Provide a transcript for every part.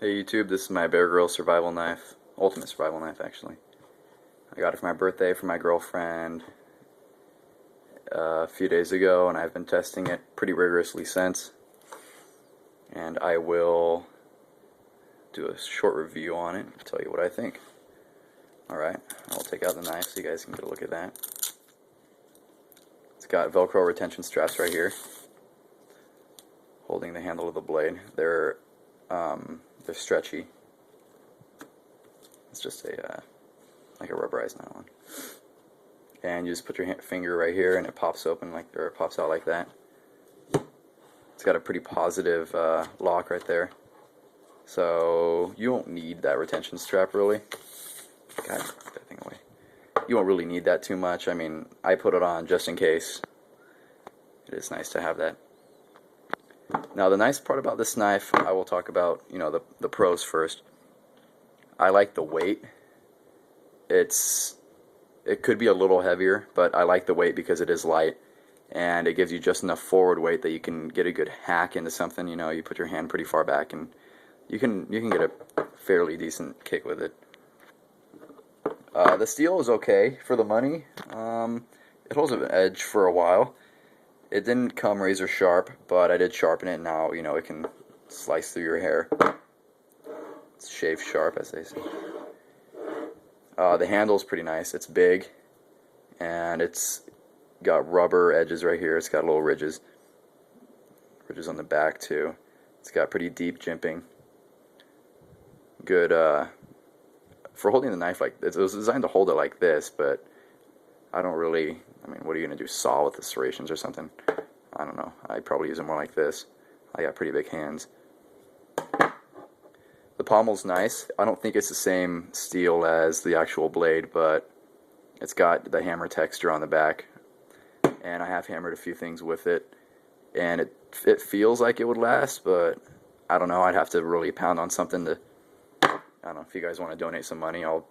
Hey YouTube, this is my Bear Grylls survival knife, ultimate survival knife actually. I got it for my birthday from my girlfriend a few days ago, and I've been testing it pretty rigorously since. And I will do a short review on it and tell you what I think. Alright, I'll take out the knife so you guys can get a look at that. It's got Velcro retention straps right here, holding the handle of the blade. They're stretchy. It's just like a rubberized nylon. And you just put your finger right here, and it pops open or it pops out like that. It's got a pretty positive lock right there, so you won't need that retention strap really. God, put that thing away. You won't really need that too much. I mean, I put it on just in case. It is nice to have that. Now, the nice part about this knife, I will talk about, the pros first. I like the weight. It could be a little heavier, but I like the weight because it is light, and it gives you just enough forward weight that you can get a good hack into something. You put your hand pretty far back, and you can get a fairly decent kick with it. The steel is okay for the money. It holds an edge for a while. It didn't come razor sharp, but I did sharpen it. Now, it can slice through your hair. It's shave sharp, as they say. The handle's pretty nice. It's big, and it's got rubber edges right here. It's got little ridges on the back too. It's got pretty deep jimping. Good for holding the knife like this. It was designed to hold it like this, but I don't really. I mean, what are you gonna do? Saw with the serrations or something? I don't know. I'd probably use it more like this. I got pretty big hands. The pommel's nice. I don't think it's the same steel as the actual blade, but it's got the hammer texture on the back, and I have hammered a few things with it, and it feels like it would last, but I don't know. I'd have to really pound on something to. I don't know. If you guys want to donate some money, I'll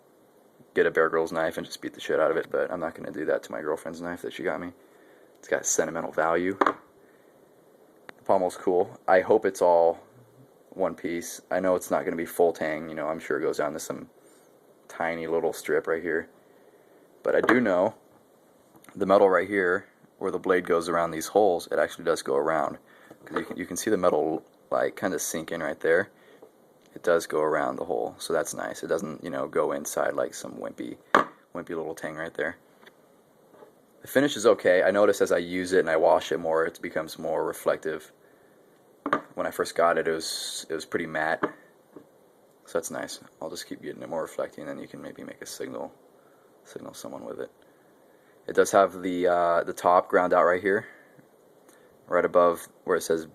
get a Bear Grylls knife and just beat the shit out of it, but I'm not going to do that to my girlfriend's knife that she got me. It's got sentimental value. The pommel's cool. I hope it's all one piece. I know it's not going to be full tang. I'm sure it goes down to some tiny little strip right here. But I do know the metal right here, where the blade goes around these holes, it actually does go around. Because you can see the metal like kind of sink in right there. It does go around the hole, so that's nice. It doesn't, go inside like some wimpy little tang right there. The finish is okay. I notice as I use it and I wash it more, it becomes more reflective. When I first got it, it was pretty matte, so that's nice. I'll just keep getting it more reflecting, and then you can maybe make a signal someone with it. It does have the top ground out right here, right above where it says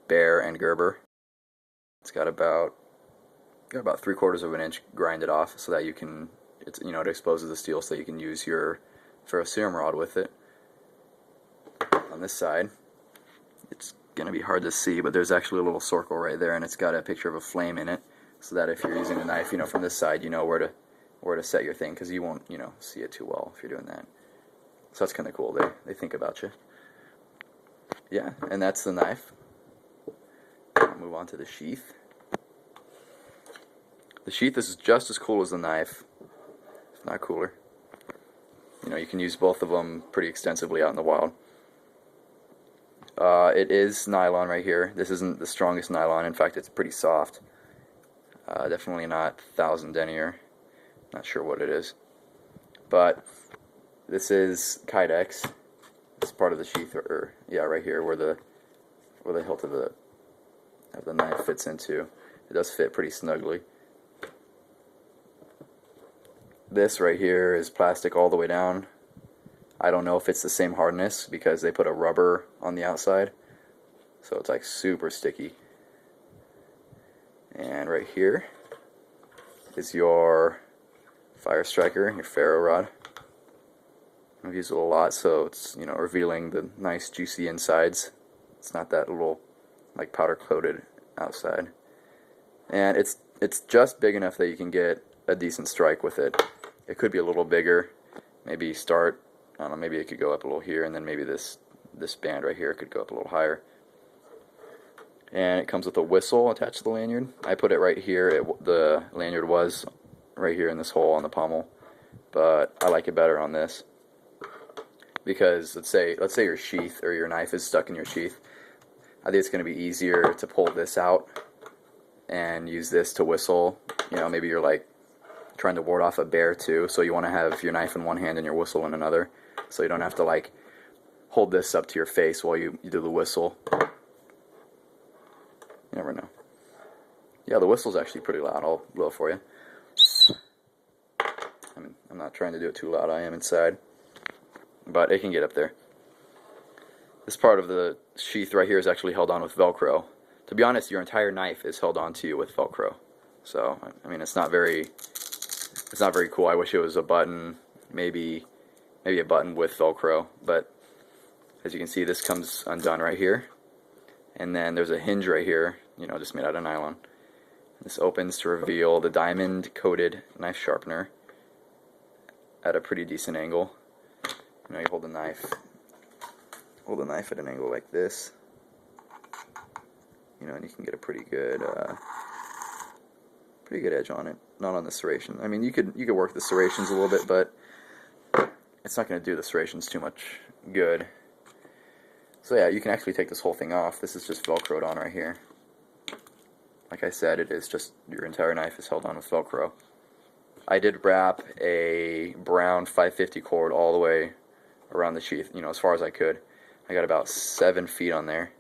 Bear and Gerber. It's got about 3/4 of an inch grinded off, so that you can, it exposes the steel so you can use your ferrocerium rod with it. On this side, it's going to be hard to see, but there's actually a little circle right there, and it's got a picture of a flame in it, so that if you're using the knife, from this side, you know where to set your thing, because you won't, see it too well if you're doing that. So that's kind of cool. They think about you. Yeah, and that's the knife. I'll move on to the sheath. The sheath is just as cool as the knife, if not cooler. You can use both of them pretty extensively out in the wild. It is nylon right here. This isn't the strongest nylon. In fact, it's pretty soft. Definitely not 1000 denier. Not sure what it is. But this is Kydex. This part of the sheath, right here, where the hilt of the knife fits into. It does fit pretty snugly. This right here is plastic all the way down. I don't know if it's the same hardness because they put a rubber on the outside, so it's like super sticky. And right here is your fire striker, your ferro rod. I've used it a lot, so it's revealing the nice juicy insides. It's not that little like powder coated outside, and it's just big enough that you can get a decent strike with it. It could be a little bigger. Maybe start, I don't know, maybe it could go up a little here, and then maybe this band right here could go up a little higher. and it comes with a whistle attached to the lanyard. I put it right here. The lanyard was right here in this hole on the pommel, but I like it better on this because let's say your sheath or your knife is stuck in your sheath. I think it's going to be easier to pull this out and use this to whistle. You know, maybe you're like trying to ward off a bear too, so you want to have your knife in one hand and your whistle in another, so you don't have to like hold this up to your face while you do the whistle. You never know. Yeah, the whistle's actually pretty loud. I'll blow it for you. I mean, I'm not trying to do it too loud. I am inside, but it can get up there. This part of the sheath right here is actually held on with Velcro. To be honest, your entire knife is held onto you with Velcro. So, I mean, it's not very cool. I wish it was a button, maybe a button with Velcro, but as you can see, this comes undone right here. And then there's a hinge right here, you know, just made out of nylon. This opens to reveal the diamond-coated knife sharpener at a pretty decent angle. You know, you hold the knife at an angle like this. You know, and you can get a pretty good edge on it. Not on the serration. I mean, you could work the serrations a little bit, but it's not going to do the serrations too much good. So yeah, you can actually take this whole thing off. This is just Velcroed on right here. Like I said, it is just your entire knife is held on with Velcro. I did wrap a brown 550 cord all the way around the sheath, you know, as far as I could. I got about 7 feet on there,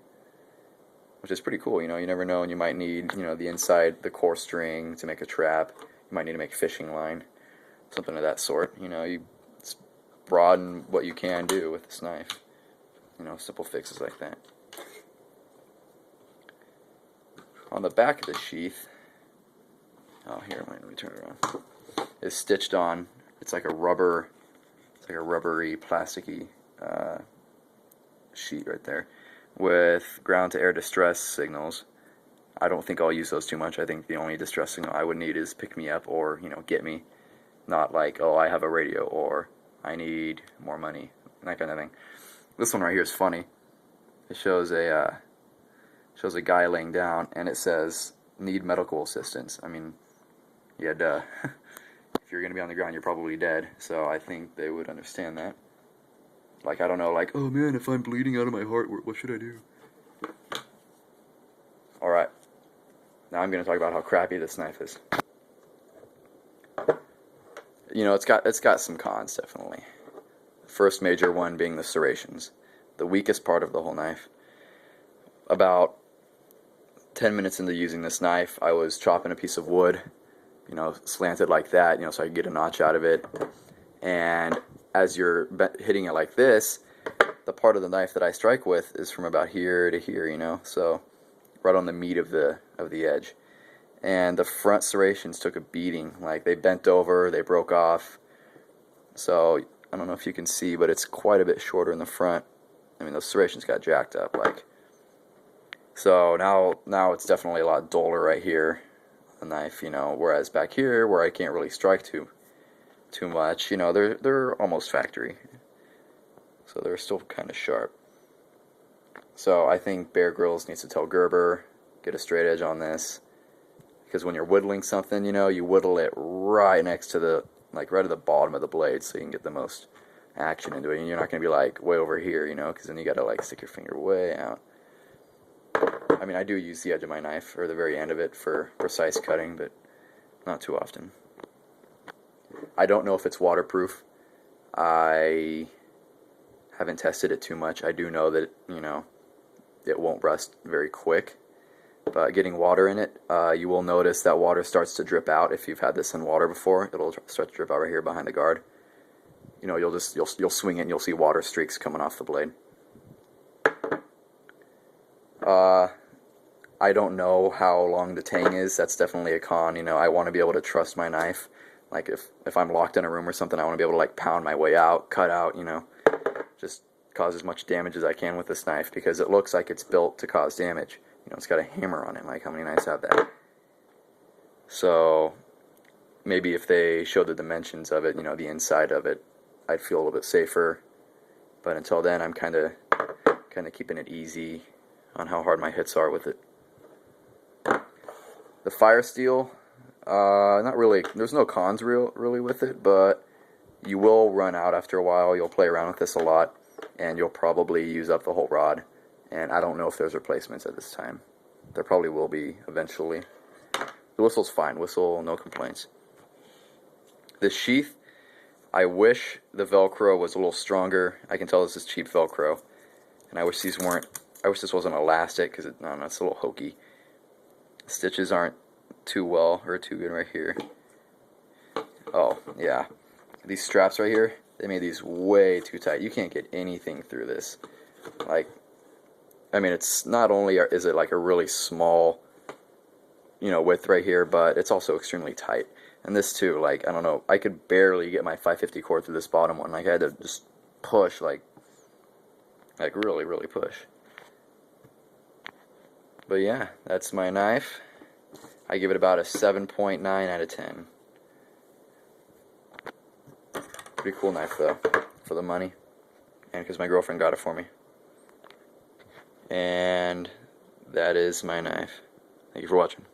which is pretty cool. You know, you never know, and you might need, you know, the inside, the core string to make a trap. You might need to make a fishing line, something of that sort. You know, you broaden what you can do with this knife. You know, simple fixes like that. On the back of the sheath, oh here, let me turn it around, is stitched on. It's like a rubbery, plasticky sheet right there with ground to air distress signals. I don't think I'll use those too much. I think the only distress signal I would need is pick me up or, you know, get me. Not like, oh, I have a radio or I need more money, that kind of thing. This one right here is funny. It shows a guy laying down, and it says, "Need medical assistance." I mean, yeah, duh. If you're gonna be on the ground, you're probably dead. So I think they would understand that. Like, I don't know, like, oh man, if I'm bleeding out of my heart, what should I do? All right. Now I'm gonna talk about how crappy this knife is. You know, it's got some cons, definitely. First major one being the serrations, the weakest part of the whole knife. About 10 minutes into using this knife, I was chopping a piece of wood, you know, slanted like that, you know, so I could get a notch out of it. And as you're hitting it like this, the part of the knife that I strike with is from about here to here, you know, so right on the meat of the edge. And the front serrations took a beating. Like, they bent over, they broke off. So I don't know if you can see, but it's quite a bit shorter in the front. I mean, those serrations got jacked up, like. So now it's definitely a lot duller right here, the knife, you know. Whereas back here, where I can't really strike too much, you know, they're almost factory. So they're still kind of sharp. So I think Bear Grylls needs to tell Gerber, get a straight edge on this, because when you're whittling something, you know, you whittle it right next to the, like right at the bottom of the blade, so you can get the most action into it. And you're not going to be like way over here, you know, because then you got to like stick your finger way out. I mean, I do use the edge of my knife or the very end of it for precise cutting, but not too often. I don't know if it's waterproof. I haven't tested it too much. I do know that, you know, it won't rust very quick. But getting water in it, you will notice that water starts to drip out. If you've had this in water before, it'll start to drip out right here behind the guard. You know, you'll swing it and you'll see water streaks coming off the blade. I don't know how long the tang is. That's definitely a con. You know, I want to be able to trust my knife. Like if I'm locked in a room or something, I want to be able to like pound my way out, cut out, you know, just cause as much damage as I can with this knife, because it looks like it's built to cause damage. You know, it's got a hammer on it. Like, how many knives have that? So maybe if they showed the dimensions of it, you know, the inside of it, I'd feel a little bit safer. But until then, I'm kind of keeping it easy on how hard my hits are with it. The fire steel, not really, there's no cons really with it, but you will run out after a while. You'll play around with this a lot, and you'll probably use up the whole rod. And I don't know if there's replacements at this time. There probably will be eventually. The whistle's fine. Whistle, no complaints. The sheath, I wish the Velcro was a little stronger. I can tell this is cheap Velcro, and I wish these weren't. I wish this wasn't elastic because I don't know, it's a little hokey. Stitches aren't too good right here. Oh yeah, these straps right here, they made these way too tight. You can't get anything through this. Like, I mean, it's not only is it like a really small, width right here, but it's also extremely tight. And this too, like, I don't know, I could barely get my 550 cord through this bottom one. Like, I had to just push, like really, really push. But yeah, that's my knife. I give it about a 7.9 out of 10. Pretty cool knife though, for the money, and because my girlfriend got it for me. And that is my knife. Thank you for watching.